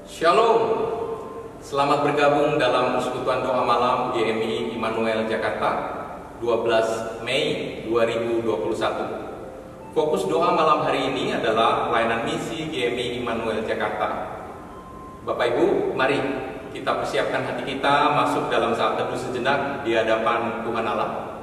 Shalom, selamat bergabung dalam persekutuan doa malam GMI Immanuel Jakarta 12 Mei 2021. Fokus doa malam hari ini adalah pelayanan misi GMI Immanuel Jakarta. Bapak Ibu, mari kita persiapkan hati kita masuk dalam saat teduh sejenak di hadapan Tuhan Allah.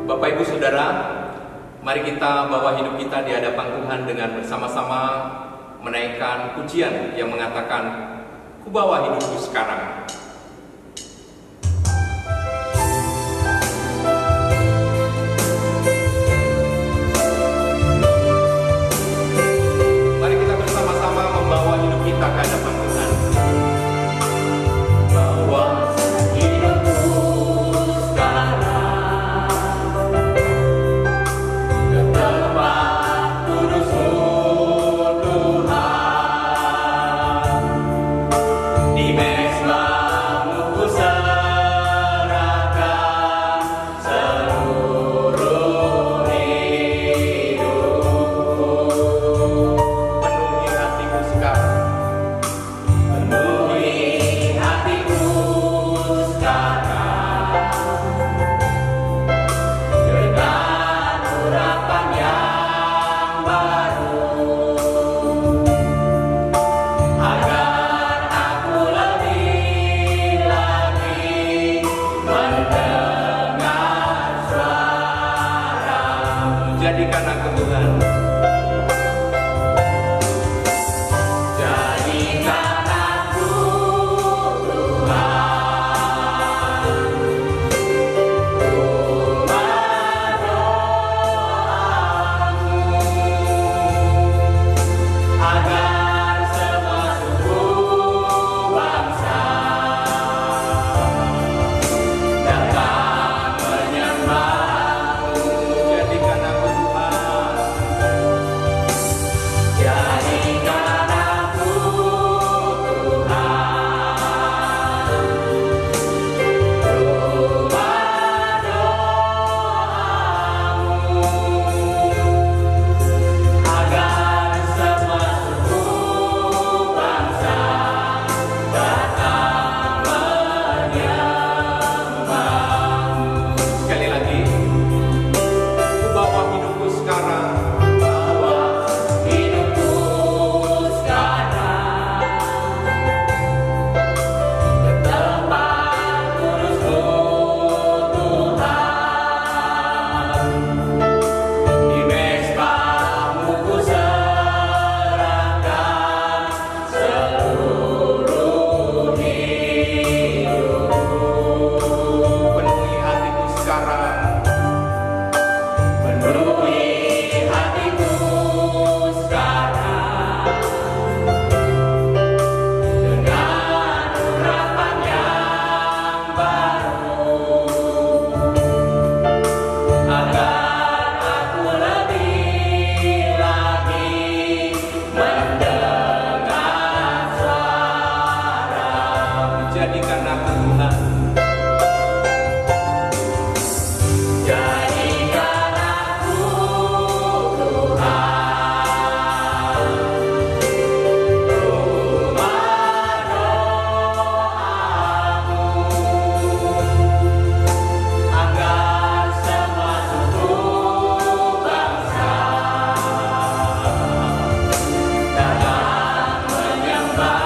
Bapak Ibu Saudara, mari kita bawa hidup kita di hadapan Tuhan dengan bersama-sama menaikkan pujian yang mengatakan, "Ku bawa hidupku sekarang." Mari kita bersama-sama membawa hidup kita ke hadapan Tuhan. Bawa jadikan aku Tuhan. Jadikan aku Tuhan. Rumah doamu, agar semua suku bangsa datang menyembah.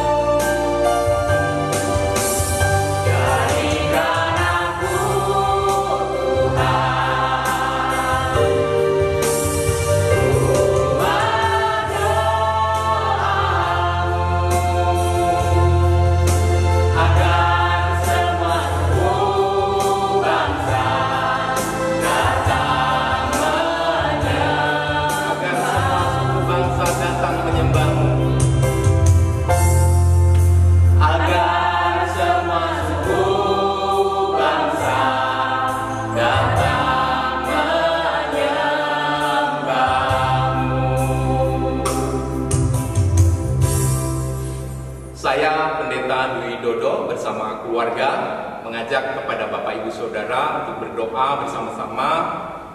Jadikan aku jadikan aku mengajak kepada Bapak Ibu Saudara untuk berdoa bersama-sama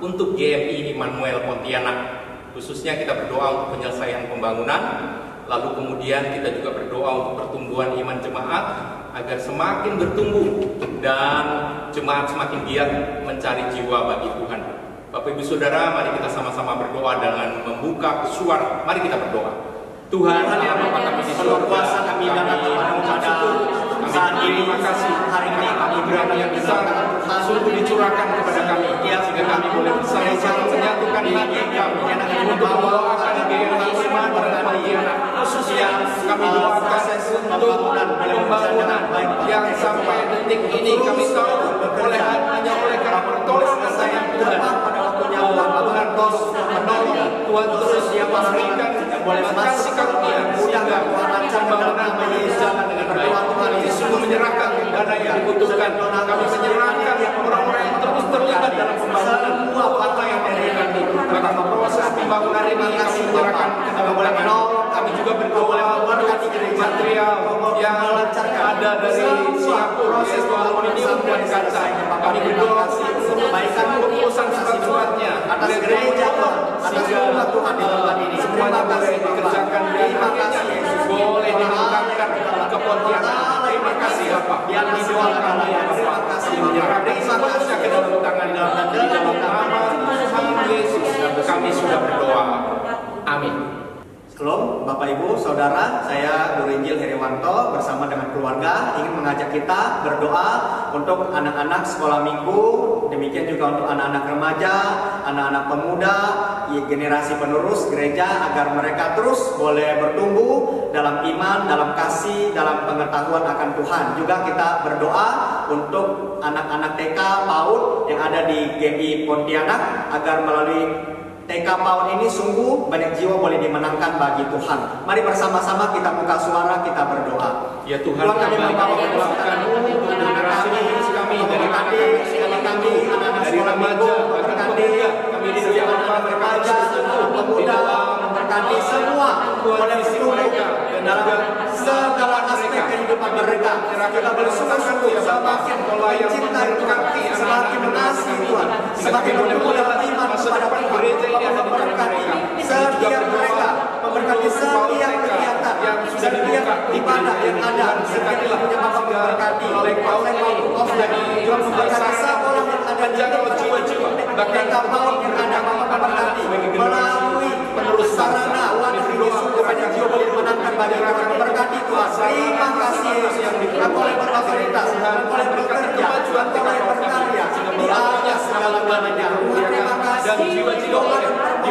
untuk GMI Immanuel Pontianak. Khususnya kita berdoa untuk penyelesaian pembangunan, lalu kemudian kita juga berdoa untuk pertumbuhan iman jemaat agar semakin bertumbuh dan jemaat semakin giat mencari jiwa bagi Tuhan. Bapak Ibu Saudara, mari kita sama-sama berdoa dengan membuka suara. Mari kita berdoa. Tuhan yang Bapa kami di surga, kami datang kepada saat ini, terima kasih hari ini kami berani yang besar sungguh dicurahkan kepada kami, sehingga kami boleh bersama-sama menyatukan hati kami untuk membawakan GMI iman Pontianak. Khususnya kami doakan untuk pembangunan yang sampai detik ini kami tahu hanya oleh karena pertolongan sayang Tuhan. Tuhan terus menolong, Tuhan terus yang memberikan kasih karunia sehingga pembangunan kami berjalan dengan baik. Kami sungguh menyerahkan dana yang dibutuhkan. Kami menyerahkan orang-orang yang terus terlibat dalam pembangunan apa yang memberkati. Maka proses pembangunan ini kami menyerahkan ke dalam tangan. Kami juga berdoa memberkati material yang ada dari Singapura, yaitu aluminium dan kaca. Kami berdoa untuk kebaikan pengurusan surat-suratnya atas gereja sehingga Tuhan di tempat ini semuanya boleh dikerjakan dengan hakikatnya, boleh dihantarkan ke Pontianak. Terima kasih Bapak yang didoakan oleh Bapak, menyerahkan semuanya ke dalam tangan di dalam nama Tuhan Yesus. Kami sudah berdoa. Amin. Shalom Bapak Ibu Saudara, saya Guru Injil Heriwanto bersama dengan keluarga ingin mengajak kita berdoa untuk anak-anak sekolah minggu, demikian juga untuk anak-anak remaja, anak-anak pemuda, generasi penerus gereja, agar mereka terus boleh bertumbuh dalam iman, dalam kasih, dalam pengetahuan akan Tuhan. Juga kita berdoa untuk anak-anak TK PAUD yang ada di GMI Pontianak, agar melalui TK PAUD ini sungguh banyak jiwa boleh dimenangkan bagi Tuhan. Mari bersama-sama kita buka suara, kita berdoa. Ya Tuhan, kami mempersiapkan untuk generasi kami dari adik, kami dari remaja, bahkan pemuda. Kami disediakan remaja, pemuda, berkati semua boleh bertumbuh dalam segala aspek kehidupan mereka. Kita bersungguh-sungguh semakin mencintai Tuhan, semakin mengasihi Tuhan, semakin bertumbuh dalam iman kepada gereja ini akan memberkati setiap mereka, memberkati setiap kegiatan, setiap ibadah yang ada. Sekali punya Bapak memberkati oleh juga memberkati sekolah yang ada, jaga jiwa-jiwa, bahkan kapal yang ada Bapak memberkati melalui penerus sarana wadah ini sungguh banyak jiwa boleh dimenangkan bagi orang memberkati Tuhan. Terima kasih Yesus yang diberikan oleh beraktivitas, oleh bekerja, oleh berkarya di atas segala-galanya. Terima kasih dan jiwa-jiwa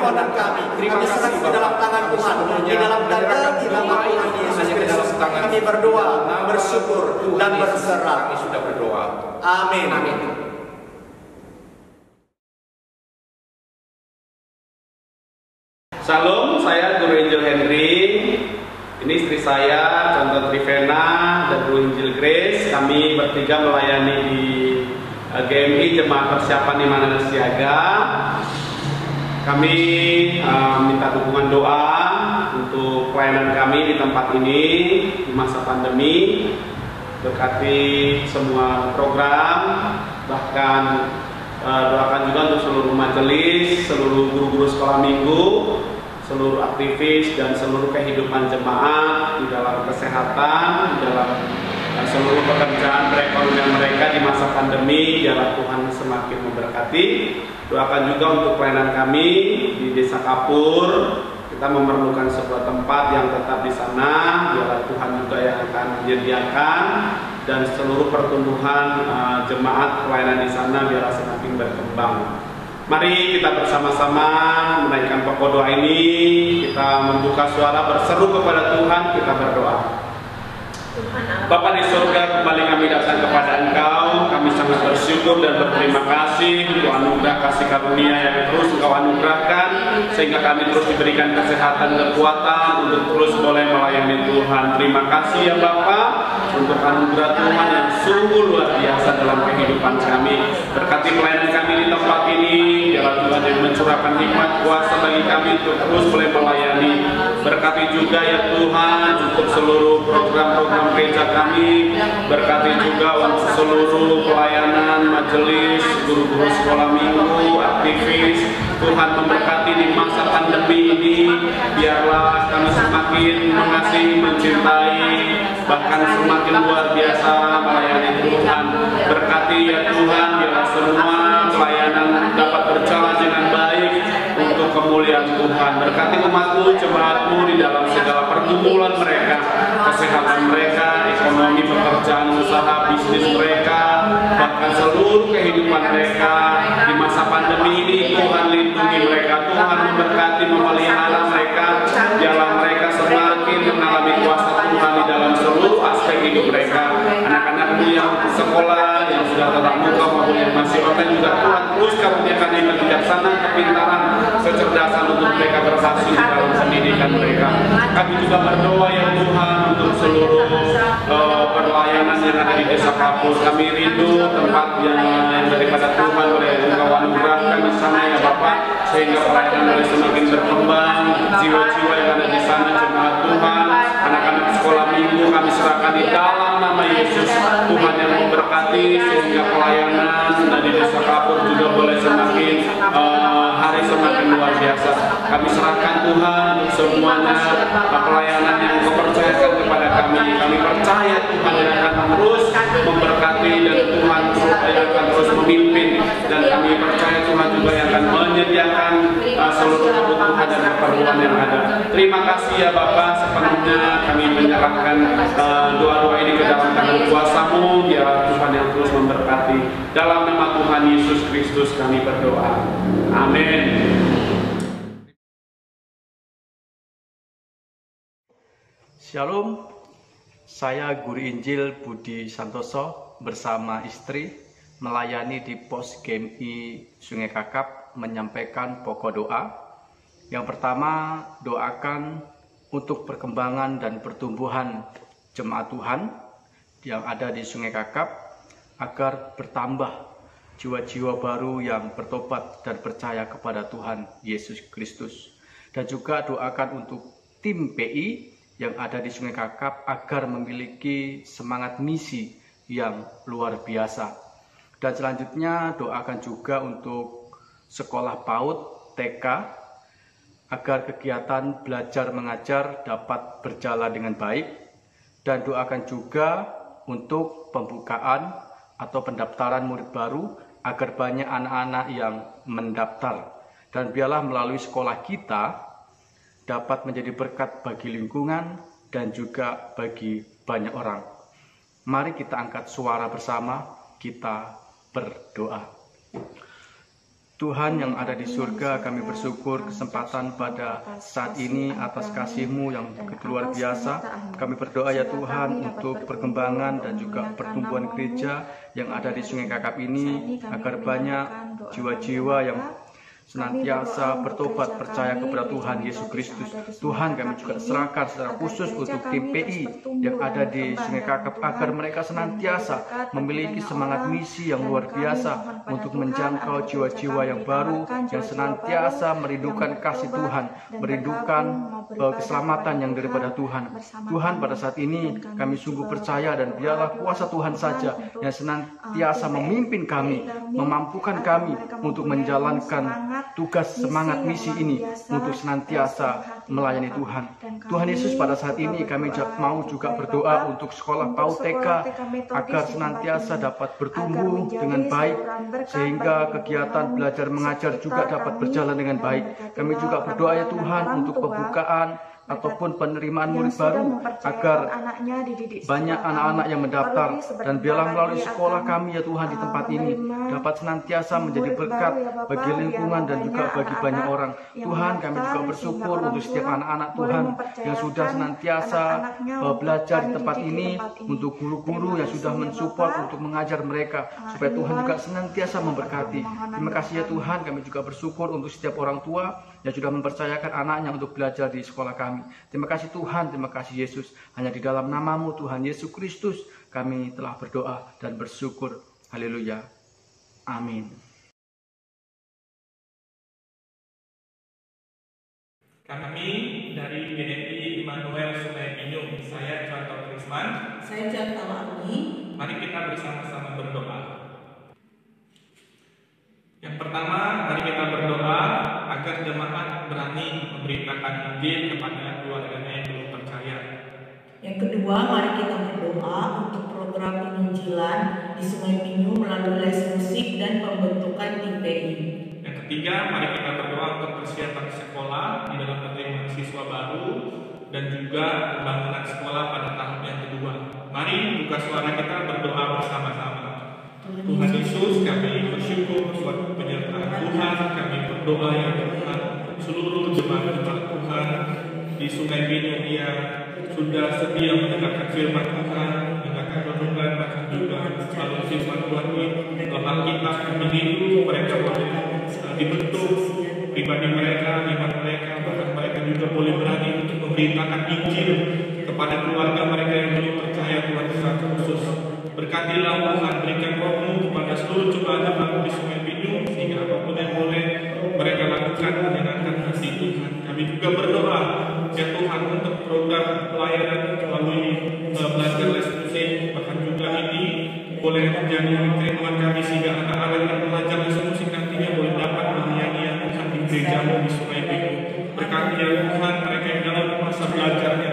permohonan kami serahkan di dalam tangan Tuhan, di dalam dada, di nama Tuhan Yesus Kristus. Kami berdoa, bersyukur dan berserah. Kami sudah berdoa. Amin. Amin. Shalom, saya Guru Injil Henry. Ini istri saya, Contoh Trivena, dan Guru Injil Grace. Kami bertiga melayani di GMI Jemaat Persiapan Immanuel Siaga. Kami minta dukungan doa untuk pelayanan kami di tempat ini di masa pandemi. Berkati semua program, bahkan doakan juga untuk seluruh majelis, seluruh guru-guru sekolah minggu, seluruh aktivis dan seluruh kehidupan jemaat di dalam kesehatan, di dalam seluruh pekerjaan perekonomian mereka di masa pandemi. Biarlah Tuhan semakin memberkati. Doakan juga untuk pelayanan kami di Desa Kapur. Kita memerlukan sebuah tempat yang tetap di sana. Biarlah Tuhan juga yang akan menyediakan, dan seluruh pertumbuhan jemaat pelayanan di sana biarlah semakin berkembang. Mari kita bersama-sama menaikkan pokok doa ini. Kita membuka suara berseru kepada Tuhan. Kita berdoa. Bapa di surga, kembali kami datang kepada Engkau. Kami sangat bersyukur dan berterima kasih untuk anugerah kasih karunia yang terus Engkau anugerahkan, sehingga kami terus diberikan kesehatan dan kekuatan untuk terus boleh melayani Tuhan. Terima kasih ya Bapa untuk anugerah Tuhan yang sungguh luar biasa dalam kehidupan kami. Berkati pelayanan kami di tempat ini, biarlah Tuhan yang curahkan hikmat kuasa bagi kami untuk terus boleh melayani. Berkati juga ya Tuhan untuk seluruh program-program gereja kami. Berkati juga untuk seluruh pelayanan, majelis, guru-guru sekolah minggu, aktivis. Tuhan memberkati di masa pandemi ini. Biarlah kami semakin mengasihi, mencintai, bahkan semakin luar biasa melayani Tuhan. Berkati ya Tuhan, biarlah semua pelayanan dapat berjalan dengan baik untuk kemuliaan Tuhan. Berkati umat-Mu, jemaat-Mu di dalam segala pergumulan mereka, kesehatan mereka, ekonomi, pekerjaan, usaha, bisnis mereka, bahkan seluruh kehidupan mereka di masa pandemi ini. Tuhan lindungi mereka, Tuhan memberkati, memelihara mereka, biarlah mereka semakin mengalami kuasa Tuhan di dalam seluruh aspek hidup mereka. Anak-anak-Mu yang sekolah, yang sudah tatap muka maupun yang masih online juga Tuhan terus karuniakan yang kebijaksanaan, kepintaran, kecerdasan untuk mereka berhasil di dalam pendidikan mereka. Kami juga berdoa ya Tuhan untuk seluruh perlayanan yang ada di Desa Kapur. Kami rindu tempat yang daripada Tuhan boleh Engkau anugerahkan di sana ya Bapak, sehingga pelayanan boleh semakin berkembang. Jiwa-jiwa yang ada di sana, jemaat Tuhan, anak-anak sekolah minggu kami serahkan di dalam nama Yesus. Tuhan yang memberkati sehingga pelayanan di Desa Kapur juga boleh semakin hari semakin luar biasa. Kami serahkan Tuhan semuanya pelayanan yang Kau percayakan kepada kami. Kami percaya Tuhan yang akan terus memberkati dan Tuhan yang akan terus memimpin, dan kami percaya Tuhan juga yang akan menyediakan seluruh kebutuhan dan keperluan yang ada. Terima kasih ya Bapak, sepenuhnya kami menyerahkan doa-doa ini ke dalam tangan kuasa-Mu. Biar Tuhan yang terus memberkati. Dalam nama Tuhan Yesus Kristus kami berdoa. Amin. Shalom, saya Guru Injil Budi Santoso bersama istri melayani di pos GMI Sungai Kakap menyampaikan pokok doa. Yang pertama, doakan untuk perkembangan dan pertumbuhan jemaat Tuhan yang ada di Sungai Kakap agar bertambah jiwa-jiwa baru yang bertobat dan percaya kepada Tuhan Yesus Kristus. Dan juga doakan untuk tim PI yang ada di Sungai Kakap agar memiliki semangat misi yang luar biasa. Dan selanjutnya doakan juga untuk sekolah PAUD, TK, agar kegiatan belajar mengajar dapat berjalan dengan baik. Dan doakan juga untuk pembukaan atau pendaftaran murid baru agar banyak anak-anak yang mendaftar. Dan biarlah melalui sekolah kita dapat menjadi berkat bagi lingkungan dan juga bagi banyak orang. Mari kita angkat suara bersama, kita berdoa. Tuhan yang ada di surga, kami bersyukur kesempatan pada saat ini atas kasih-Mu yang begitu luar biasa. Kami berdoa ya Tuhan untuk perkembangan dan juga pertumbuhan gereja yang ada di Sungai Kakap ini, agar banyak jiwa-jiwa yang senantiasa bertobat percaya kepada Tuhan Yesus Kristus. Tuhan, kami juga serahkan secara khusus untuk tim PI yang ada di Sungai Kakap agar mereka senantiasa memiliki semangat misi yang luar biasa untuk menjangkau jiwa-jiwa yang baru yang senantiasa merindukan kasih Tuhan, merindukan keselamatan yang daripada Tuhan. Tuhan, pada saat ini kami sungguh percaya, dan biarlah kuasa Tuhan saja yang senantiasa memimpin kami, memampukan kami untuk menjalankan tugas semangat misi ini untuk senantiasa melayani Tuhan. Tuhan Yesus, pada saat ini kami mau juga berdoa untuk sekolah PAUD TK agar senantiasa dapat bertumbuh dengan baik, sehingga kegiatan belajar mengajar juga dapat berjalan dengan baik. Kami juga berdoa ya Tuhan untuk pembukaan ataupun penerimaan murid baru agar banyak anak-anak yang mendaftar, dan biarlah melalui sekolah kami ya Tuhan di tempat ini dapat senantiasa menjadi berkat bagi lingkungan dan juga bagi banyak orang. Tuhan, kami juga bersyukur untuk setiap anak-anak Tuhan yang sudah senantiasa belajar di tempat ini, untuk guru-guru yang sudah mensupport untuk mengajar mereka, supaya Tuhan juga senantiasa memberkati. Terima kasih ya Tuhan, kami juga bersyukur untuk setiap orang tua yang sudah mempercayakan anaknya untuk belajar di sekolah kami. Terima kasih Tuhan, terima kasih Yesus. Hanya di dalam nama-Mu Tuhan Yesus Kristus kami telah berdoa dan bersyukur. Haleluya. Amin. Kami dari GMI Immanuel Sungai Binyung, saya Contoh Krisman. Saya Contoh Ami. Mari kita bersama-sama berdoa. Yang pertama, mari kita berdoa agar jemaat berani memberitakan Injil kepada keluarganya yang belum percaya. Yang kedua, mari kita berdoa untuk program penginjilan di Sungai Binyung melalui les musik dan pembentukan tim PI. Yang ketiga, mari kita berdoa untuk persiapan sekolah di dalam menerima siswa baru dan juga pembangunan sekolah pada tahap yang kedua. Mari buka suara kita berdoa bersama-sama. Tuhan Yesus, kami bersyukur buat penyertaan Tuhan. Kami berdoa ya Tuhan untuk seluruh jemaat Tuhan di Sungai Binyung yang sudah sedia mendengarkan firman Tuhan, mendengarkan renungan, bahkan juga melalui firman Tuhan dalam Alkitab. Kami rindu mereka boleh dibentuk pribadi mereka, iman mereka, bahkan mereka juga boleh berani untuk memberitakan Injil kepada keluarga mereka yang belum percaya. Tuhan secara khusus berkatilah Tuhan, berikan roh-Mu kepada seluruh jemaat di Sungai Binyung, sehingga apapun yang boleh mereka lakukan menyenangkan hati Tuhan. Kami juga berdoa ya Tuhan untuk program pelayanan melalui belajar les musik, bahkan juga ini boleh menjadi kerinduan kami sehingga anak-anak yang belajar les musik nantinya boleh dapat melayani ya Tuhan di gereja-Mu di Sungai Binyung. Berkati ya Tuhan mereka yang dalam masa belajarnya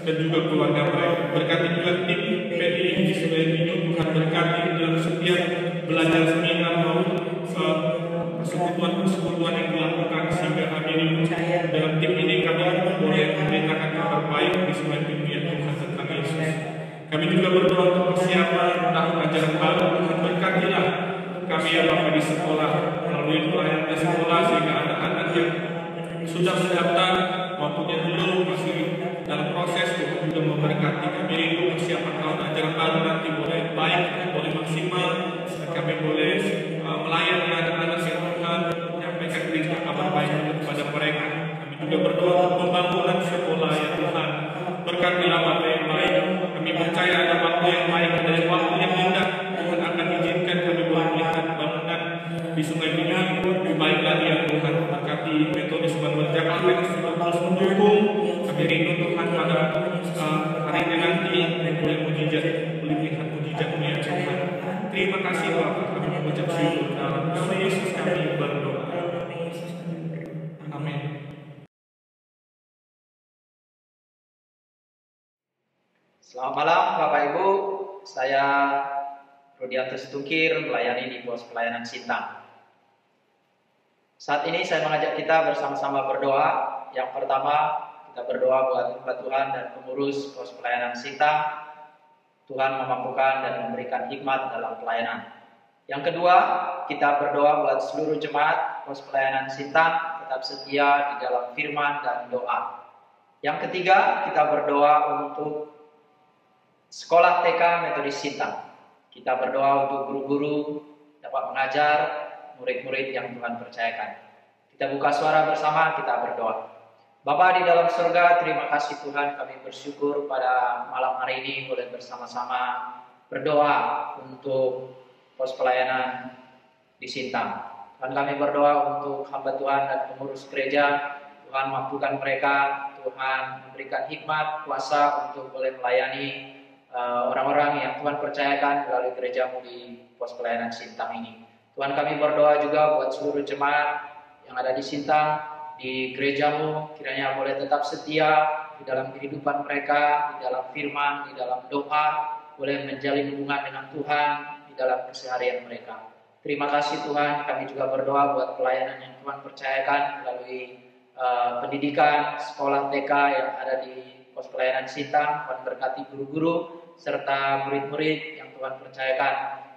dan juga keluarga mereka. Berkati juga tim PI di Sungai Binyung, Tuhan berkati dalam setiap belajar seminar maupun persekutuan yang dilakukan, sehingga kami dalam tim ini kami boleh memberitakan kabar baik di Sungai Binyung ya Tuhan tentang Yesus. Kami juga berdoa untuk persiapan tahun ajaran baru. Tuhan berkatilah kami ya Bapa di sekolah melalui pelayanan di sekolah, sehingga anak-anak yang sudah mendaftar maupun yang belum masih dalam proses, Tuhan juga memberkati. Kami rindu persiapan tahun ajaran baru nanti boleh baik, boleh maksimal, dan kami boleh melayani anak-anak yang Tuhan menyampaikan berita kabar baik kepada mereka. Kami juga berdoa untuk pembangunan sekolah ya Tuhan. Berkatilah waktu yang baik. Kami percaya ada waktu yang baik, ada waktu yang indah. Tuhan akan izinkan kami boleh melihat bangunan di Sungai Binyung lebih baik lagi ya Tuhan. Berkati Metodis Immanuel Jakarta yang sudah terus mendukung. Kami rindu Tuhan pada hari ini nanti boleh mujizat, boleh melihat mujizat-Mu ya Tuhan. Terima kasih Bapak, kami mengucap syukur dalam nama Yesus kami berdoa. Amin. Selamat malam Bapak Ibu, saya Rudianto Situkir melayani di pos pelayanan Sintang. Saat ini saya mengajak kita bersama-sama berdoa. Yang pertama, kita berdoa buat hamba Tuhan dan pengurus pos pelayanan Sintang. Tuhan memampukan dan memberikan hikmat dalam pelayanan. Yang kedua, kita berdoa buat seluruh jemaat pos pelayanan Sintang tetap setia di dalam firman dan doa. Yang ketiga, kita berdoa untuk Sekolah TK Metodis Sintang. Kita berdoa untuk guru-guru dapat mengajar murid-murid yang Tuhan percayakan. Kita buka suara bersama, kita berdoa. Bapa di dalam surga, terima kasih Tuhan, kami bersyukur pada malam hari ini boleh bersama-sama berdoa untuk pos pelayanan di Sintang. Tuhan, kami berdoa untuk hamba Tuhan dan pengurus gereja. Tuhan mampukan mereka, Tuhan memberikan hikmat, kuasa untuk boleh melayani orang-orang yang Tuhan percayakan melalui gereja-Mu di pos pelayanan Sintang ini. Tuhan, kami berdoa juga buat seluruh jemaat yang ada di Sintang, di gereja-Mu, kiranya boleh tetap setia di dalam kehidupan mereka, di dalam firman, di dalam doa, boleh menjalin hubungan dengan Tuhan di dalam keseharian mereka. Terima kasih Tuhan, kami juga berdoa buat pelayanan yang Tuhan percayakan melalui pendidikan sekolah TK yang ada di pos pelayanan Sintang. Tuhan berkati guru-guru serta murid-murid yang Tuhan percayakan.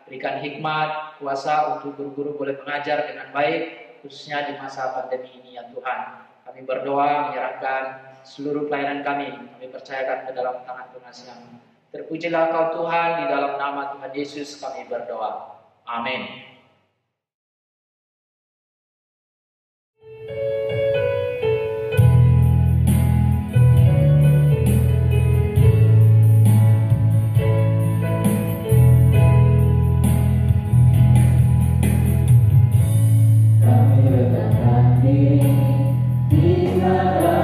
Berikan hikmat, kuasa untuk guru-guru boleh mengajar dengan baik, khususnya di masa pandemi ini ya Tuhan. Kami berdoa menyerahkan seluruh pelayanan kami percayakan ke dalam tangan pengasihan-Mu. Terpujilah Kau Tuhan, di dalam nama Tuhan Yesus kami berdoa. Amin. Kami letakkan diri di mana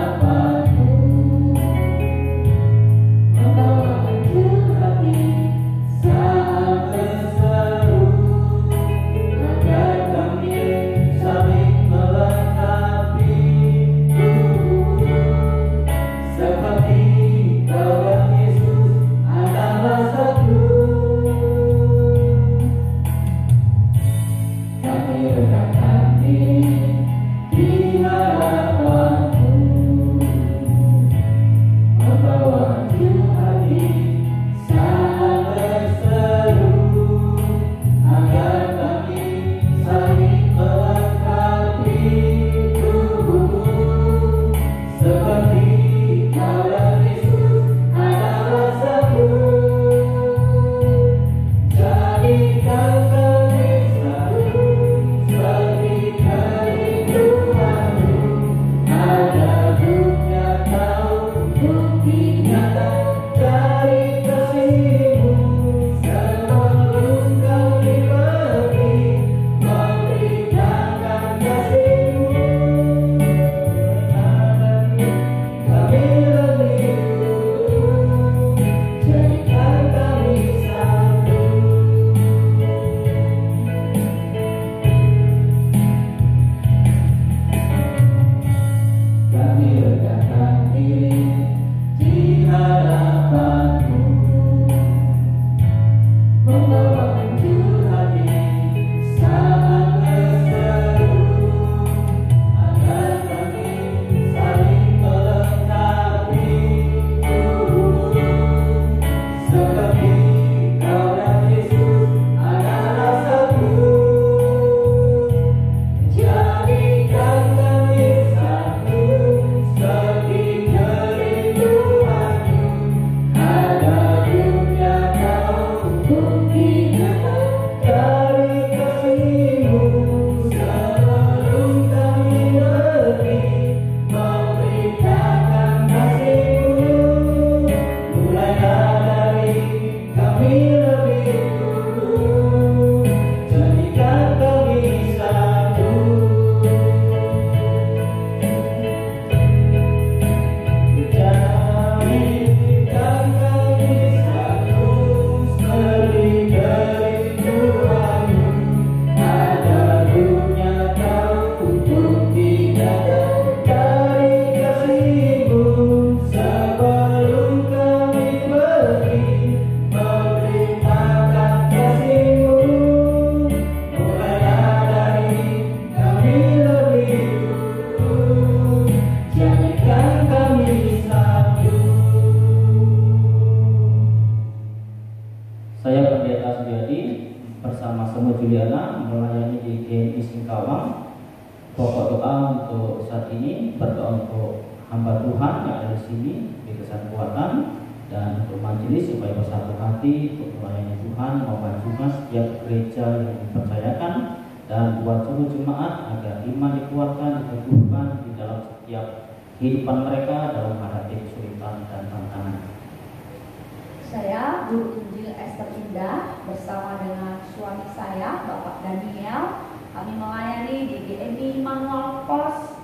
kehidupan mereka dalam menghadapi kesulitan dan tantangan. Saya Guru Injil Esther Indah bersama dengan suami saya Bapak Daniel. Kami melayani di GMI Immanuel Pos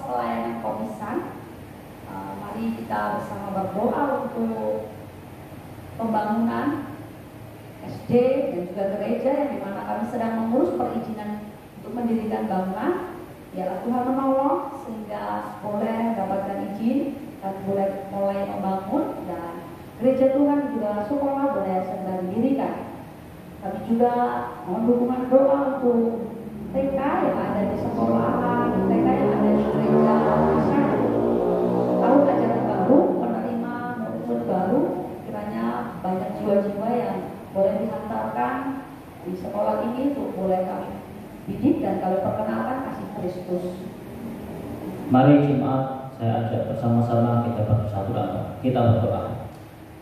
Pelayanan Komisan. Mari kita bersama berdoa untuk pembangunan SD dan juga gereja yang dimana kami sedang mengurus perizinan untuk mendirikan bangunan. Biarlah Tuhan menolong sehingga boleh mendapatkan izin dan boleh mulai membangun, dan gereja Tuhan juga sekolah boleh segera didirikan. Kami juga mohon dukungan doa untuk TK yang ada di sekolahan, TK yang ada di gereja masyarakat. Tahun ajaran baru menerima murid baru, kiranya banyak jiwa-jiwa yang boleh dihantarkan di sekolah ini untuk boleh kami didik dan kami perkenalkan kasih Kristus. Mari jemaat, saya ajak bersama-sama kita bersatu dan kita berdoa.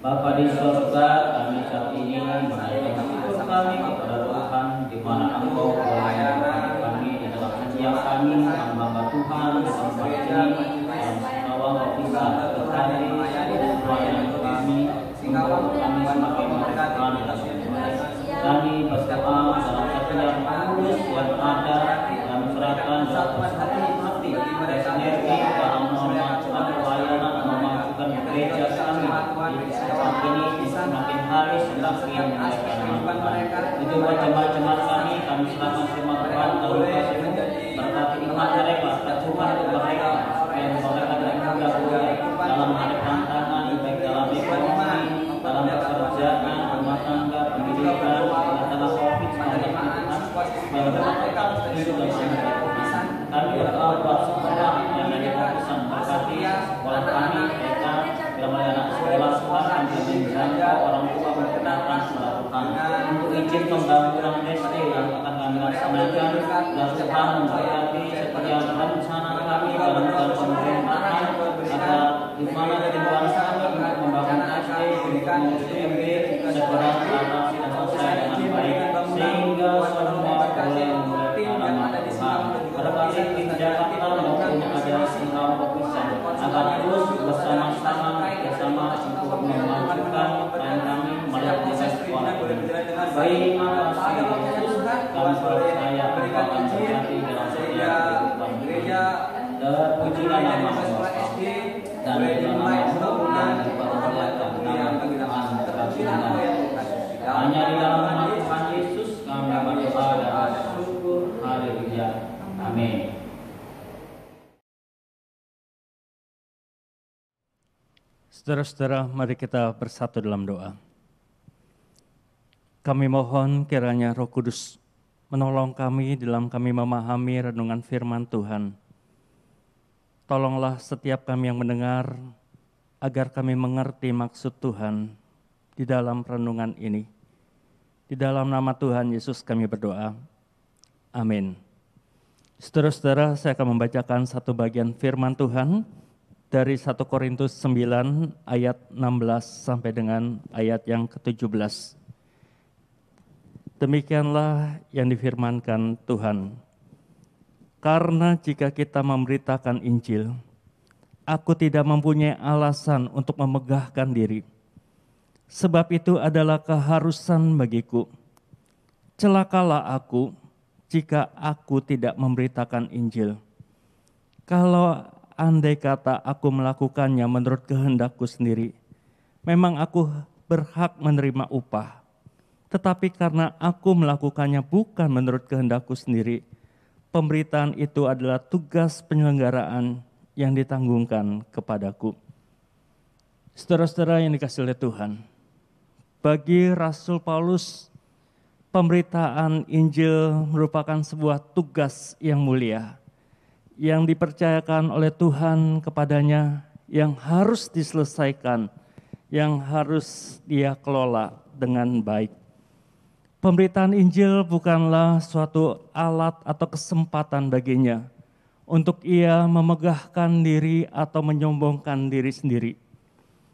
Bapa di surga, kami saat ini menaikkan syukur kami kepada Tuhan, di mana Engkau melayani kami di dalam setiap kami, hamba Tuhan, hamba ini, dalam bahwa Engkau bisa berkati pelayanan kami, sehingga kami semakin mengerjakan dalam kami berdoa dalam setiap urus yang ada, kami serahkan dalam hati bersinergi dalam memajukan pelayanan, memajukan gereja kami saat ini semakin hari semakin menaikkan juga jemaat-jemaat kami serahkan semua Tuhan dalam kasih-Mu, berkati iman mereka, Tuhan untuk mereka supaya mereka tidak dalam menghadapi tantangan baik dalam ekonomi, dalam pekerjaan, rumah tangga, pendidikan, dalam COVID-19. pembangunan SD yang akan kami laksanakan, dan Tuhan memberkati setiap rencana kami dalam pemerintahan, agar di mana tujuan kami untuk membangun SD, untuk mengusung segera teratasi dan selesai dengan baik, sehingga semua boleh memuliakan nama Tuhan. Berkati tim Jakarta maupun ada Sintang Fokusan, agar terus bersama-sama untuk memajukan dan kami melakukan sekolah ini. Baik, makasih Yesus, kami percaya Engkau akan berkati dalam setiap kehidupan gereja. Terpujilah nama Bapa dan nama-Mu yang dipermuliakan nama Tuhan terpujilah. Hanya di dalam nama Tuhan Yesus kami berdoa dan bersyukur. Haleluya. Amin. Saudara-saudara, mari kita bersatu dalam doa. Kami mohon kiranya Roh Kudus menolong kami dalam kami memahami renungan firman Tuhan. Tolonglah setiap kami yang mendengar agar kami mengerti maksud Tuhan di dalam renungan ini. Di dalam nama Tuhan Yesus kami berdoa. Amin. Saudara-saudara, saya akan membacakan satu bagian firman Tuhan dari 1 Korintus 9 ayat 16 sampai dengan ayat yang ke-17. Demikianlah yang difirmankan Tuhan. Karena jika kita memberitakan Injil, aku tidak mempunyai alasan untuk memegahkan diri. Sebab itu adalah keharusan bagiku. Celakalah aku jika aku tidak memberitakan Injil. Kalau andai kata aku melakukannya menurut kehendakku sendiri, memang aku berhak menerima upah. Tetapi karena aku melakukannya bukan menurut kehendakku sendiri, pemberitaan itu adalah tugas penyelenggaraan yang ditanggungkan kepadaku. Saudara-saudara yang dikasihi oleh Tuhan, bagi Rasul Paulus, pemberitaan Injil merupakan sebuah tugas yang mulia, yang dipercayakan oleh Tuhan kepadanya, yang harus diselesaikan, yang harus dia kelola dengan baik. Pemberitaan Injil bukanlah suatu alat atau kesempatan baginya untuk ia memegahkan diri atau menyombongkan diri sendiri.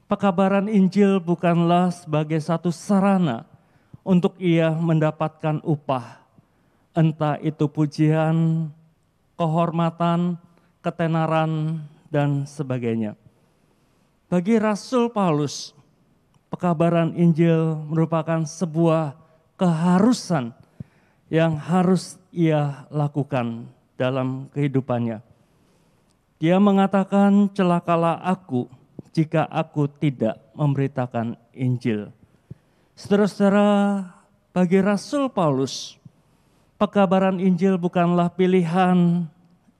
Pekabaran Injil bukanlah sebagai satu sarana untuk ia mendapatkan upah, entah itu pujian, kehormatan, ketenaran, dan sebagainya. Bagi Rasul Paulus, pekabaran Injil merupakan sebuah keharusan yang harus ia lakukan dalam kehidupannya. Dia mengatakan, celakalah aku jika aku tidak memberitakan Injil. Saudara-saudara, bagi Rasul Paulus, pekabaran Injil bukanlah pilihan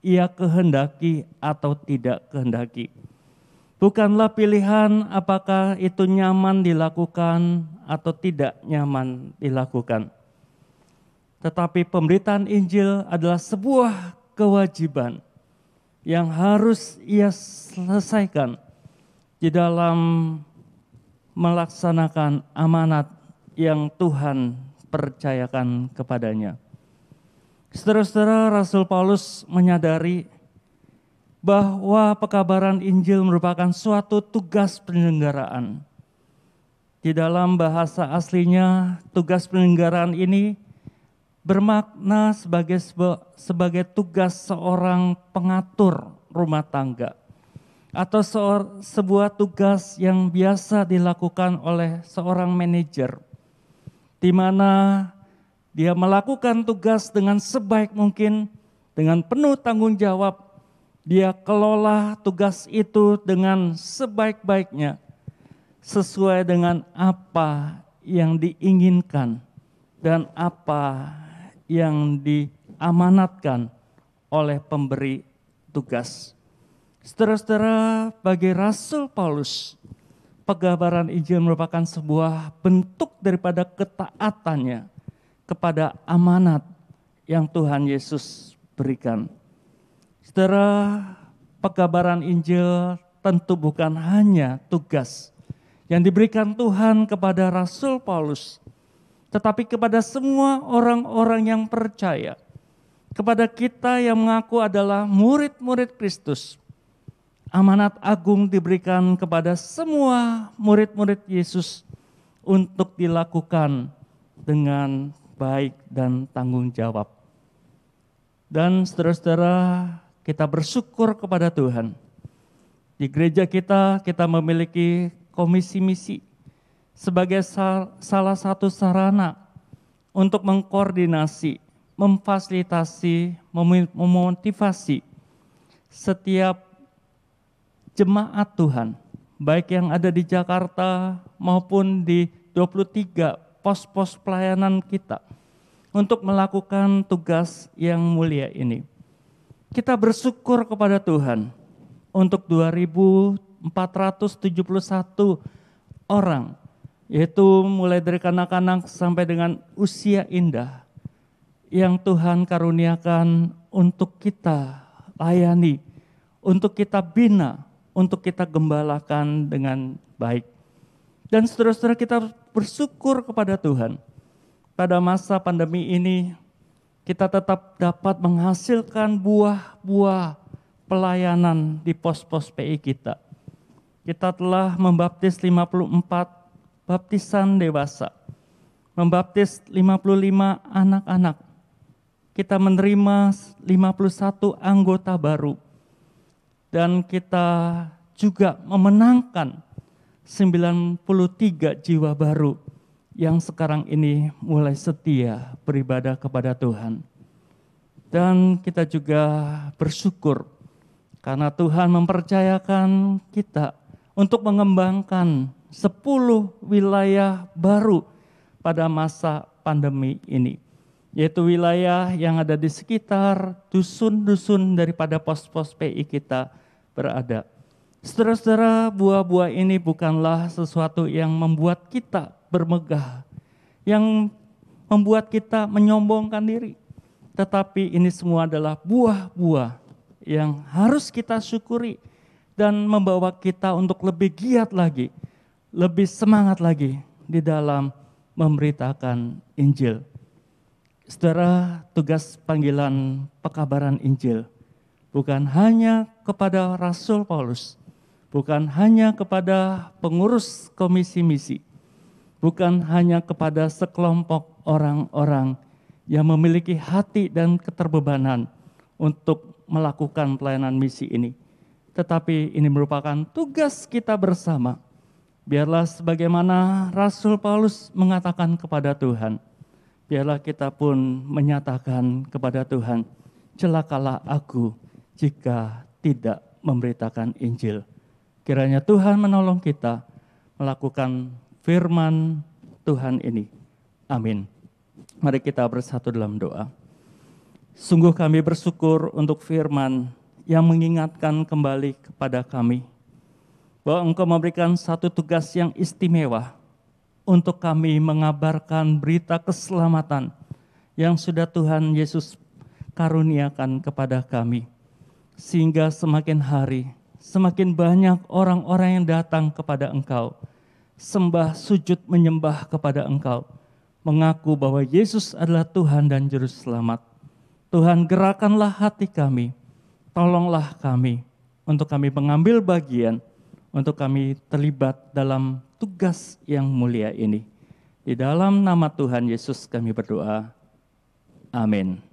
ia kehendaki atau tidak kehendaki. Bukanlah pilihan apakah itu nyaman dilakukan atau tidak nyaman dilakukan. Tetapi pemberitaan Injil adalah sebuah kewajiban yang harus ia selesaikan di dalam melaksanakan amanat yang Tuhan percayakan kepadanya. Saudara-saudara, Rasul Paulus menyadari bahwa pekabaran Injil merupakan suatu tugas penyelenggaraan. Di dalam bahasa aslinya, tugas penyelenggaraan ini bermakna sebagai tugas seorang pengatur rumah tangga atau sebuah tugas yang biasa dilakukan oleh seorang manajer, di mana dia melakukan tugas dengan sebaik mungkin, dengan penuh tanggung jawab. Dia kelola tugas itu dengan sebaik-baiknya, sesuai dengan apa yang diinginkan dan apa yang diamanatkan oleh pemberi tugas. Saudara-saudara, bagi Rasul Paulus, pekabaran Injil merupakan sebuah bentuk daripada ketaatannya kepada amanat yang Tuhan Yesus berikan. Saudara, pekabaran Injil tentu bukan hanya tugas yang diberikan Tuhan kepada Rasul Paulus, tetapi kepada semua orang-orang yang percaya, kepada kita yang mengaku adalah murid-murid Kristus. Amanat agung diberikan kepada semua murid-murid Yesus untuk dilakukan dengan baik dan tanggung jawab. Dan saudara-saudara, kita bersyukur kepada Tuhan. Di gereja kita memiliki komisi misi sebagai salah satu sarana untuk mengkoordinasi, memfasilitasi, memotivasi setiap jemaat Tuhan, baik yang ada di Jakarta maupun di 23 pos-pos pelayanan kita, untuk melakukan tugas yang mulia ini. Kita bersyukur kepada Tuhan untuk 2.471 orang, yaitu mulai dari kanak-kanak sampai dengan usia indah, yang Tuhan karuniakan untuk kita layani, untuk kita bina, untuk kita gembalakan dengan baik. Dan saudara-saudara, kita bersyukur kepada Tuhan. Pada masa pandemi ini, kita tetap dapat menghasilkan buah-buah pelayanan di pos-pos PI kita. Kita telah membaptis 54 baptisan dewasa, membaptis 55 anak-anak. Kita menerima 51 anggota baru. Dan kita juga memenangkan 93 jiwa baru yang sekarang ini mulai setia beribadah kepada Tuhan. Dan kita juga bersyukur karena Tuhan mempercayakan kita untuk mengembangkan 10 wilayah baru pada masa pandemi ini. Yaitu wilayah yang ada di sekitar dusun-dusun daripada pos-pos PI kita berada. Saudara-saudara, buah-buah ini bukanlah sesuatu yang membuat kita bermegah, yang membuat kita menyombongkan diri. Tetapi ini semua adalah buah-buah yang harus kita syukuri dan membawa kita untuk lebih giat lagi, lebih semangat lagi di dalam memberitakan Injil. Saudara, tugas panggilan pekabaran Injil bukan hanya kepada Rasul Paulus, bukan hanya kepada pengurus komisi misi, bukan hanya kepada sekelompok orang-orang yang memiliki hati dan keterbebanan untuk melakukan pelayanan misi ini. Tetapi ini merupakan tugas kita bersama. Biarlah sebagaimana Rasul Paulus mengatakan kepada Tuhan, biarlah kita pun menyatakan kepada Tuhan, celakalah aku jika tidak memberitakan Injil. Kiranya Tuhan menolong kita melakukan firman Tuhan ini. Amin. Mari kita bersatu dalam doa. Sungguh kami bersyukur untuk firman yang mengingatkan kembali kepada kami bahwa Engkau memberikan satu tugas yang istimewa untuk kami mengabarkan berita keselamatan yang sudah Tuhan Yesus karuniakan kepada kami. Sehingga semakin hari, semakin banyak orang-orang yang datang kepada Engkau, sembah, sujud, menyembah kepada Engkau, mengaku bahwa Yesus adalah Tuhan dan Juru Selamat. Tuhan, gerakanlah hati kami, tolonglah kami, untuk kami mengambil bagian, untuk kami terlibat dalam tugas yang mulia ini. Di dalam nama Tuhan Yesus kami berdoa. Amin.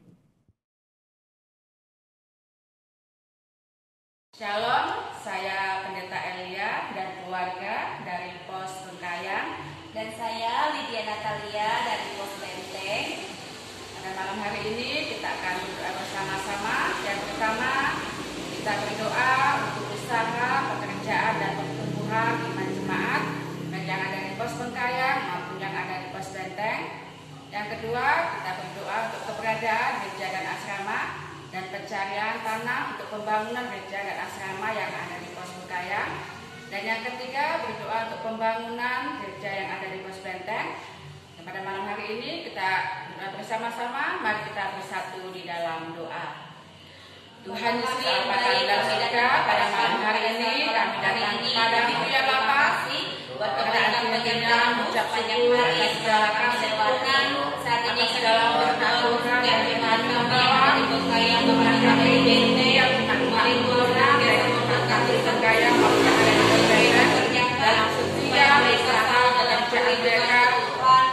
Shalom, saya Pendeta Elia dan keluarga dari Pos Bengkayang. Dan saya Lydia Natalia dari Pos Benteng. Pada malam hari ini kita akan berdoa bersama-sama. Yang pertama, kita berdoa untuk usaha, pekerjaan, dan pertumbuhan iman jemaat, baik yang ada di Pos Bengkayang maupun yang ada di Pos Benteng. Yang kedua, kita berdoa untuk keberadaan gereja dan asrama, dan pencarian tanah untuk pembangunan gereja dan asrama yang ada di Pos Bengkayang. Dan yang ketiga, berdoa untuk pembangunan gereja yang ada di Pos Benteng. Dan pada malam hari ini kita berdoa bersama-sama. Mari kita bersatu di dalam doa. Tuhan Yesus Allah dalam surga, pada malam hari ini kami datang kepadamu ya Bapa. Pada anak mendengar mengucap sepanjang hari segala kesibukan saat ini segala program yang dimanfaatkan yang memberkati BNT yang menghargai orang yang memberkati segala dalam setiap usaha pekerjaan mereka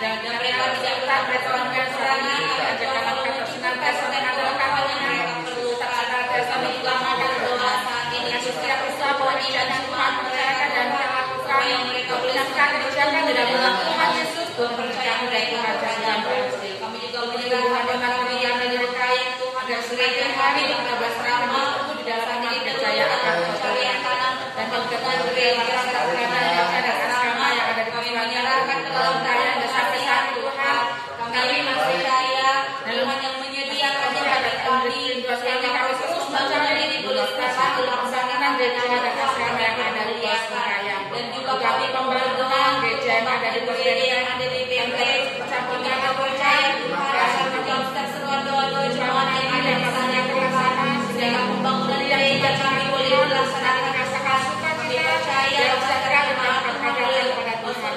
dan mereka siapkan bersama-sama ajakan kata senantiasa mengandalkan perlu tetap senantiasa mengutamakan doa dengan setiap usaha pekerjaan Tuhan percayakan dan melakukan yang mereka berikan kerjakan di dalam Tuhan Yesus berpercaya dari kerajaan yang bersih. Kami juga menyerahkan dengan pilihan dan berkait agar setiap hari kita bersama di dalam percaya akan percayaan dan pengetahuan gereja dan asrama yang ada di penyerahan dalam daya dan saksian Tuhan. Kami masih percaya Tuhan yang menyediakan kami harus terus mencari diri berusaha dalam pembangunan gereja dan asrama yang ada di Pasiraya dan juga kami pembangunan gereja yang ada di Pasiraya yang ada di BMT campur dengan percaya Tuhan dan seruan doa-doa jemaat yang ada di sana yang terlaksana sehingga pembangunan gereja kami boleh dilaksanakan rasakan sukacita percaya yang segera bermanfaat pada Tuhan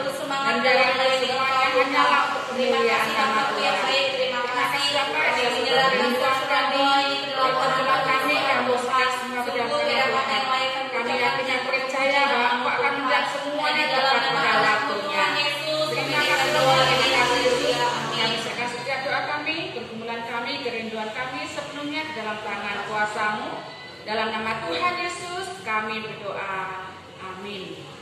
dan dalam semuanya hanyalah untuk kemuliaan nama Tuhan. Terima kasih Bapak yang menyerahkan surat doa ini ke dalam perjuangan kami yang berserah semua berdasarkan Tuhan. Kami yakin yang percaya bahwa Engkau akan menjawab semua di dalam pada waktunya. Terima kasih Tuhan yang menyerahkan setiap doa kami, pergumulan kami, kerinduan kami sepenuhnya ke dalam tangan kuasa-Mu. Dalam nama Tuhan Yesus kami berdoa. Amin.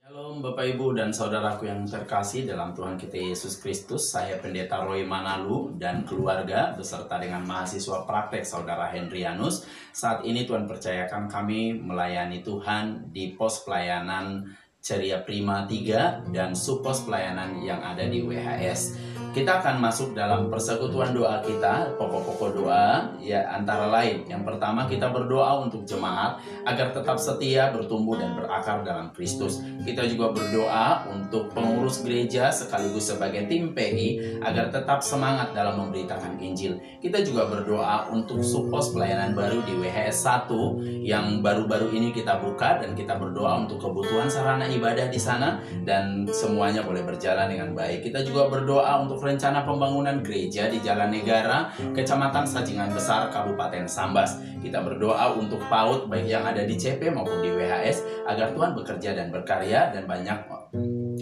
Shalom Bapak Ibu dan Saudaraku yang terkasih dalam Tuhan kita Yesus Kristus. Saya Pendeta Roy Manalu dan keluarga beserta dengan mahasiswa praktek Saudara Hendrianus. Saat ini Tuhan percayakan kami melayani Tuhan di pos pelayanan Ceria Prima 3 dan subpos pelayanan yang ada di WHS. Kita akan masuk dalam persekutuan doa kita, pokok-pokok doa, ya antara lain. Yang pertama kita berdoa untuk jemaat agar tetap setia, bertumbuh dan berakar dalam Kristus. Kita juga berdoa untuk pengurus gereja sekaligus sebagai tim PI agar tetap semangat dalam memberitakan Injil. Kita juga berdoa untuk subpos pelayanan baru di WHS 1 yang baru-baru ini kita buka, dan kita berdoa untuk kebutuhan sarana ibadah di sana dan semuanya boleh berjalan dengan baik. Kita juga berdoa untuk rencana pembangunan gereja di Jalan Negara, Kecamatan Sajingan Besar, Kabupaten Sambas. Kita berdoa untuk PAUD baik yang ada di CP maupun di WHS agar Tuhan bekerja dan berkarya dan banyak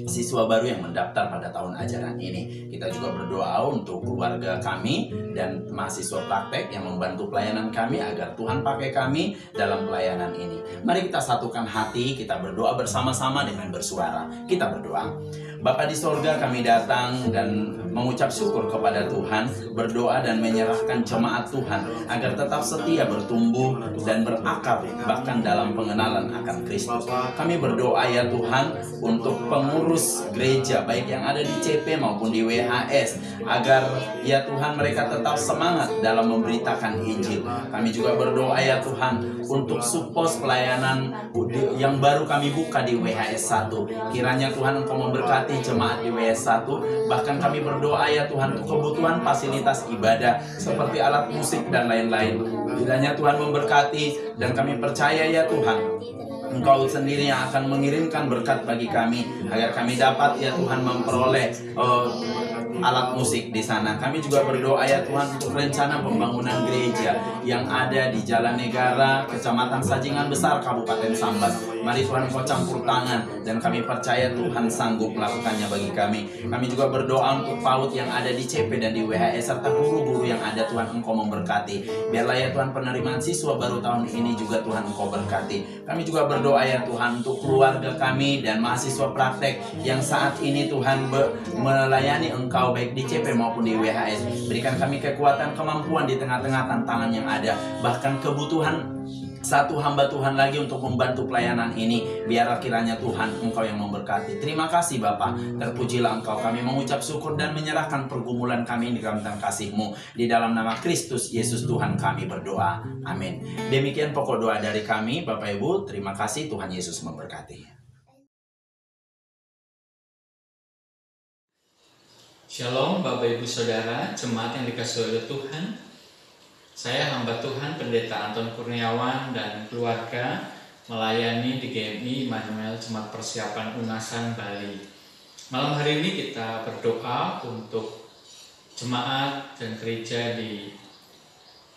siswa baru yang mendaftar pada tahun ajaran ini. Kita juga berdoa untuk keluarga kami dan mahasiswa praktek yang membantu pelayanan kami agar Tuhan pakai kami dalam pelayanan ini. Mari kita satukan hati, kita berdoa bersama-sama dengan bersuara. Kita berdoa. Bapa di sorga, kami datang dan mengucap syukur kepada Tuhan, berdoa dan menyerahkan jemaat Tuhan agar tetap setia, bertumbuh dan berakar bahkan dalam pengenalan akan Kristus. Kami berdoa ya Tuhan untuk pengurus gereja baik yang ada di CP maupun di WHS agar ya Tuhan mereka tetap semangat dalam memberitakan Injil. Kami juga berdoa ya Tuhan untuk subpos pelayanan yang baru kami buka di WHS 1. Kiranya Tuhan Engkau memberkati jemaat di WHS 1. Bahkan kami berdoa ya Tuhan untuk kebutuhan fasilitas ibadah seperti alat musik dan lain-lain. Kiranya Tuhan memberkati dan kami percaya ya Tuhan Engkau sendiri yang akan mengirimkan berkat bagi kami agar kami dapat ya Tuhan memperoleh alat musik di sana. Kami juga berdoa ya Tuhan untuk rencana pembangunan gereja yang ada di Jalan Negara, Kecamatan Sajingan Besar, Kabupaten Sambas. Mari Tuhan Engkau campur tangan dan kami percaya Tuhan sanggup melakukannya bagi kami. Kami juga berdoa untuk PAUD yang ada di CP dan di WHS serta guru-guru yang ada, Tuhan Engkau memberkati. Biarlah ya Tuhan penerimaan siswa baru tahun ini juga Tuhan Engkau berkati. Kami juga berdoa ya Tuhan untuk keluarga kami dan mahasiswa praktek yang saat ini Tuhan melayani Engkau baik di CP maupun di WHS. Berikan kami kekuatan, kemampuan di tengah-tengah tantangan yang ada, bahkan kebutuhan satu hamba Tuhan lagi untuk membantu pelayanan ini. Biarlah kiranya Tuhan Engkau yang memberkati. Terima kasih Bapa, terpujilah Engkau. Kami mengucap syukur dan menyerahkan pergumulan kami di dalam kasih-Mu. Di dalam nama Kristus Yesus Tuhan kami berdoa. Amin. Demikian pokok doa dari kami Bapak Ibu. Terima kasih, Tuhan Yesus memberkati. Shalom Bapak Ibu Saudara, jemaat yang dikasihi oleh Tuhan. Saya hamba Tuhan Pendeta Anton Kurniawan dan keluarga melayani di GMI Immanuel Jemaat Persiapan Ungasan Bali. Malam hari ini kita berdoa untuk jemaat dan gereja di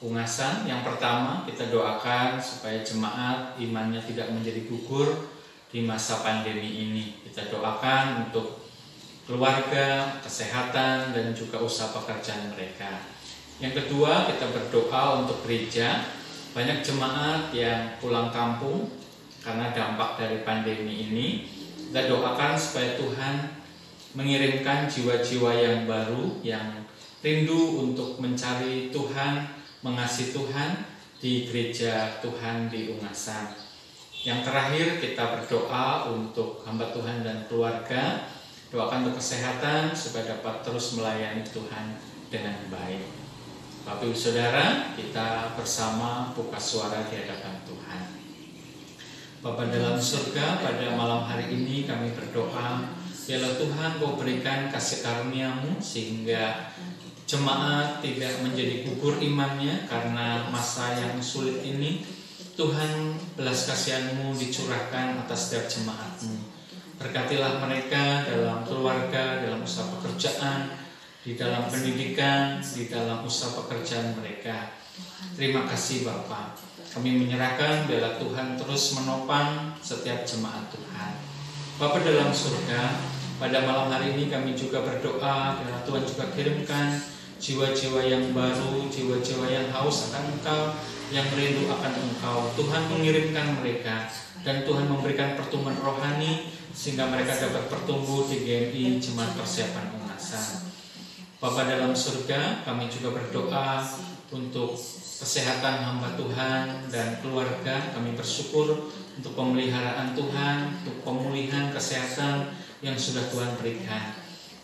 Ungasan. Yang pertama, kita doakan supaya jemaat imannya tidak menjadi gugur di masa pandemi ini. Kita doakan untuk keluarga, kesehatan, dan juga usaha pekerjaan mereka. Yang kedua, kita berdoa untuk gereja. Banyak jemaat yang pulang kampung karena dampak dari pandemi ini. Kita doakan supaya Tuhan mengirimkan jiwa-jiwa yang baru, yang rindu untuk mencari Tuhan, mengasihi Tuhan di gereja Tuhan di Ungasan. Yang terakhir, kita berdoa untuk hamba Tuhan dan keluarga. Doakan untuk kesehatan supaya dapat terus melayani Tuhan dengan baik. Bapak Ibu Saudara, kita bersama buka suara di hadapan Tuhan. Bapa dalam surga, pada malam hari ini kami berdoa, biarlah Tuhan Kau berikan kasih karunia-Mu sehingga jemaat tidak menjadi gugur imannya karena masa yang sulit ini. Tuhan, belas kasihan-Mu dicurahkan atas setiap jemaat-Mu. Berkatilah mereka dalam keluarga, dalam usaha pekerjaan, di dalam pendidikan, di dalam usaha pekerjaan mereka. Terima kasih Bapa. Kami menyerahkan biarlah Tuhan terus menopang setiap jemaat Tuhan. Bapa dalam surga, pada malam hari ini kami juga berdoa biarlah Tuhan juga kirimkan jiwa-jiwa yang baru, jiwa-jiwa yang haus akan Engkau, yang rindu akan Engkau. Tuhan mengirimkan mereka dan Tuhan memberikan pertumbuhan rohani sehingga mereka dapat bertumbuh di GMI Jemaat Persiapan Ungasan. Bapa dalam surga, kami juga berdoa untuk kesehatan hamba Tuhan dan keluarga. Kami bersyukur untuk pemeliharaan Tuhan, untuk pemulihan kesehatan yang sudah Tuhan berikan.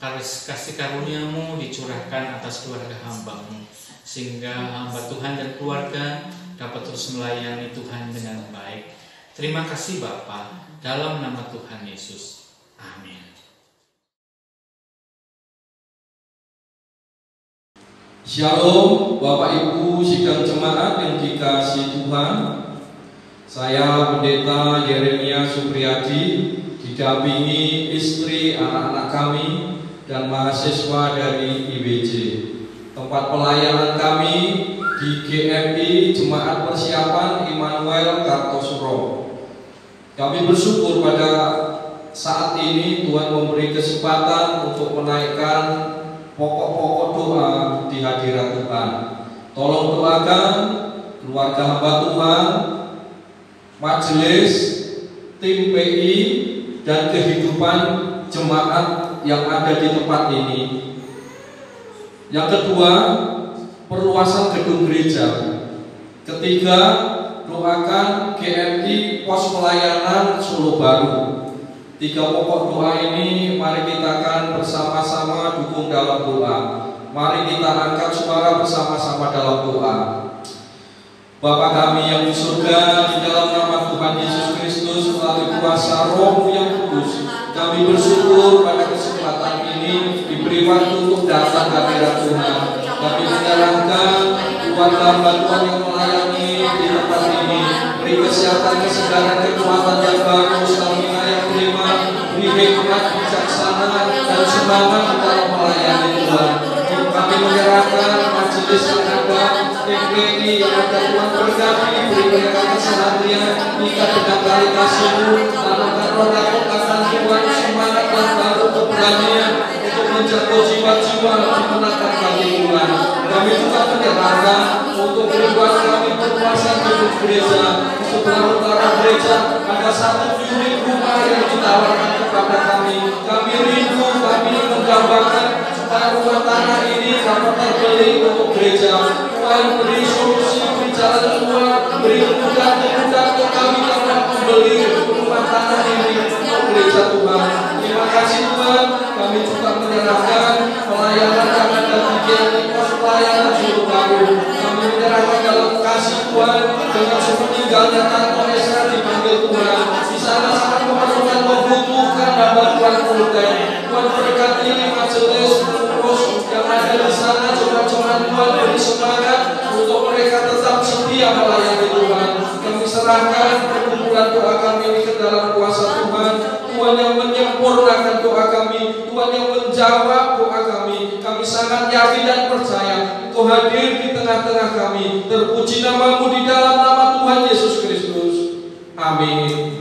Kasih karunia-Mu dicurahkan atas keluarga hamba-Mu, sehingga hamba Tuhan dan keluarga dapat terus melayani Tuhan dengan baik. Terima kasih Bapa, dalam nama Tuhan Yesus. Amin. Shalom Bapak Ibu sidang jemaat yang dikasihi Tuhan. Saya Pendeta Yeremia Supriyadi, didampingi istri, anak-anak kami, dan mahasiswa dari IWJ. Tempat pelayanan kami di GMI Jemaat Persiapan Immanuel Kartosuro. Kami bersyukur pada saat ini Tuhan memberi kesempatan untuk menaikkan pokok-pokok doa di hadirat Tuhan. Tolong doakan keluarga hamba Tuhan, majelis, tim PI, dan kehidupan jemaat yang ada di tempat ini. Yang kedua, perluasan gedung gereja. Ketiga, doakan GMI pos pelayanan Solo Baru. 3 pokok doa ini mari kita akan bersama-sama dukung dalam doa. Mari kita angkat suara bersama-sama dalam doa. Bapa kami yang di surga, di dalam nama Tuhan Yesus Kristus melalui kuasa Roh yang kudus, kami bersyukur pada kesempatan ini diberi waktu untuk datang ke hadirat Tuhan. Kami menyerahkan keluarga hamba Tuhan yang melayani di tempat ini. Beri kesehatan, kesegaran, kekuatan yang baru, stamina yang prima, beri hikmat, bijaksana, dan semangat dalam melayani Tuhan. Kami menyerahkan majelis yang ada, TPI yang ada, Tuhan berkati, beri mereka keseharian, ikat dengan tali kasih-Mu, tanamkan roh akan Tuhan, semangat dan baru keberanian untuk menjaga jiwa-jiwa memenangkan kami Tuhan. Kami juga menyerahkan untuk beribuat kami berpuasa di gereja. Di sebelah utara gereja ada 1 unit rumah yang ditawarkan kepada kami. Kami rindu, kami menggambarkan supaya rumah tanah ini dapat terbeli untuk gereja. Tuhan beri solusi, beri jalan keluar, beri kemudahan untuk kami dapat membeli rumah tanah ini untuk gereja Tuhan. Terima kasih Tuhan. Kami juga menyerahkan pelayanan yang ada di GMI pos pelayanan Solo Baru. Kami menyerahkan dalam kasih Tuhan dengan sepeninggalnya Tanto Esra dipanggil Tuhan. Di sana sangat memerlukan, membutuhkan hamba Tuhan full-time. Tuhan berkati majelis pengurus yang ada di sana, jemaat-jemaat Tuhan beri semangat untuk mereka tetap setia setia melayani Tuhan. Kami serahkan perkumpulan doa kami ini ke dalam kuasa Tuhan. Tuhan yang menyempurnakan doa kami, Tuhan yang menjawab doa kami. Kami sangat yakin dan percaya Engkau hadir di tengah-tengah kami. Terpuji nama-Mu di dalam nama Tuhan Yesus Kristus. Amin.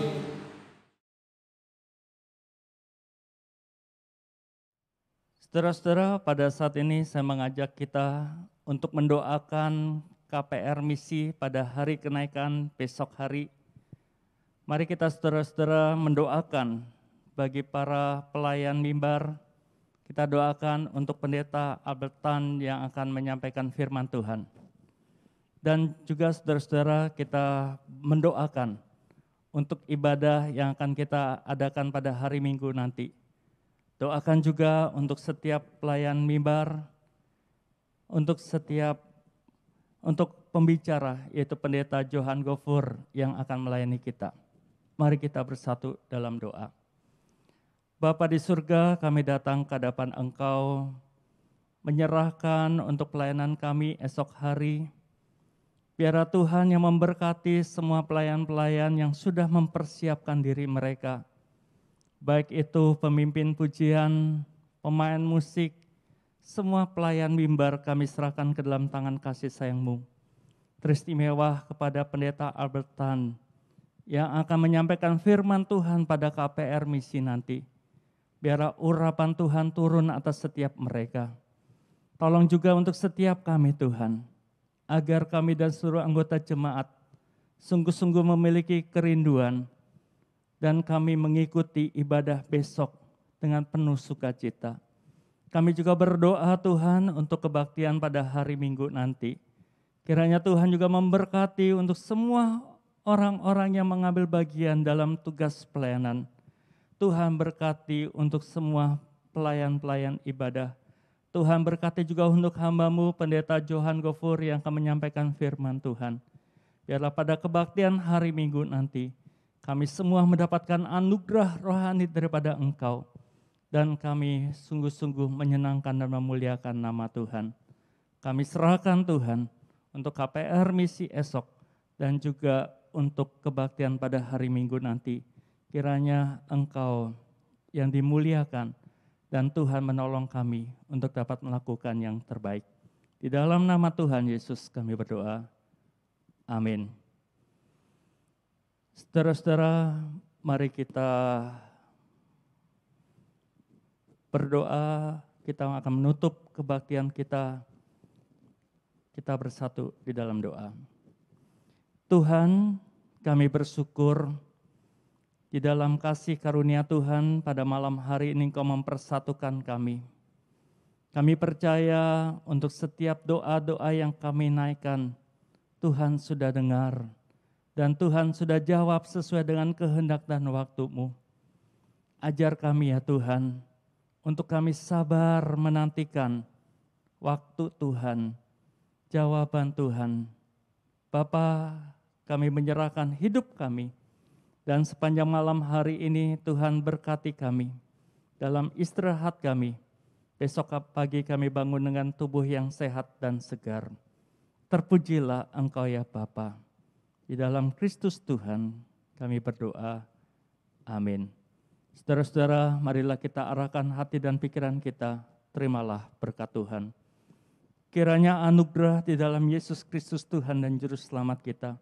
Saudara-saudara, pada saat ini saya mengajak kita untuk mendoakan KPR misi pada hari kenaikan besok hari. Mari kita saudara-saudara mendoakan bagi para pelayan mimbar. Kita doakan untuk Pendeta Albert Tan yang akan menyampaikan firman Tuhan. Dan juga saudara-saudara kita mendoakan untuk ibadah yang akan kita adakan pada hari Minggu nanti. Doakan juga untuk setiap pelayan mimbar, untuk pembicara yaitu Pendeta Johan Gofur yang akan melayani kita. Mari kita bersatu dalam doa. Bapa di surga, kami datang ke hadapan Engkau, menyerahkan untuk pelayanan kami esok hari. Biarlah Tuhan yang memberkati semua pelayan-pelayan yang sudah mempersiapkan diri mereka. Baik itu pemimpin pujian, pemain musik, semua pelayan mimbar kami serahkan ke dalam tangan kasih sayang-Mu. Teristimewa kepada Pendeta Albert Tan yang akan menyampaikan firman Tuhan pada KPR misi nanti. Biarlah urapan Tuhan turun atas setiap mereka. Tolong juga untuk setiap kami Tuhan, agar kami dan seluruh anggota jemaat sungguh-sungguh memiliki kerinduan dan kami mengikuti ibadah besok dengan penuh sukacita. Kami juga berdoa Tuhan untuk kebaktian pada hari Minggu nanti. Kiranya Tuhan juga memberkati untuk semua orang-orang yang mengambil bagian dalam tugas pelayanan. Tuhan berkati untuk semua pelayan-pelayan ibadah. Tuhan berkati juga untuk hamba-Mu Pendeta Johan Gofur yang akan menyampaikan firman Tuhan. Biarlah pada kebaktian hari Minggu nanti, kami semua mendapatkan anugerah rohani daripada Engkau. Dan kami sungguh-sungguh menyenangkan dan memuliakan nama Tuhan. Kami serahkan Tuhan untuk KPR misi esok dan juga untuk kebaktian pada hari Minggu nanti. Kiranya Engkau yang dimuliakan dan Tuhan menolong kami untuk dapat melakukan yang terbaik. Di dalam nama Tuhan Yesus kami berdoa. Amin. Saudara-saudara, mari kita berdoa, kita akan menutup kebaktian kita. Kita bersatu di dalam doa. Tuhan, kami bersyukur di dalam kasih karunia Tuhan pada malam hari ini Engkau mempersatukan kami. Kami percaya untuk setiap doa-doa yang kami naikkan, Tuhan sudah dengar. Dan Tuhan sudah jawab sesuai dengan kehendak dan waktu-Mu. Ajar kami ya Tuhan, untuk kami sabar menantikan waktu Tuhan, jawaban Tuhan. Bapa, kami menyerahkan hidup kami, dan sepanjang malam hari ini Tuhan berkati kami. Dalam istirahat kami, besok pagi kami bangun dengan tubuh yang sehat dan segar. Terpujilah Engkau ya Bapa. Di dalam Kristus Tuhan kami berdoa. Amin. Saudara-saudara, marilah kita arahkan hati dan pikiran kita. Terimalah berkat Tuhan. Kiranya anugerah di dalam Yesus Kristus Tuhan dan Juru Selamat kita,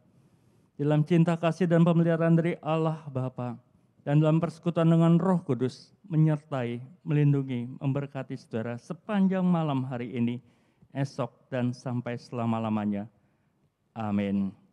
dalam cinta kasih dan pemeliharaan dari Allah Bapa, dan dalam persekutuan dengan Roh Kudus, menyertai, melindungi, memberkati saudara sepanjang malam hari ini, esok, dan sampai selama-lamanya. Amin.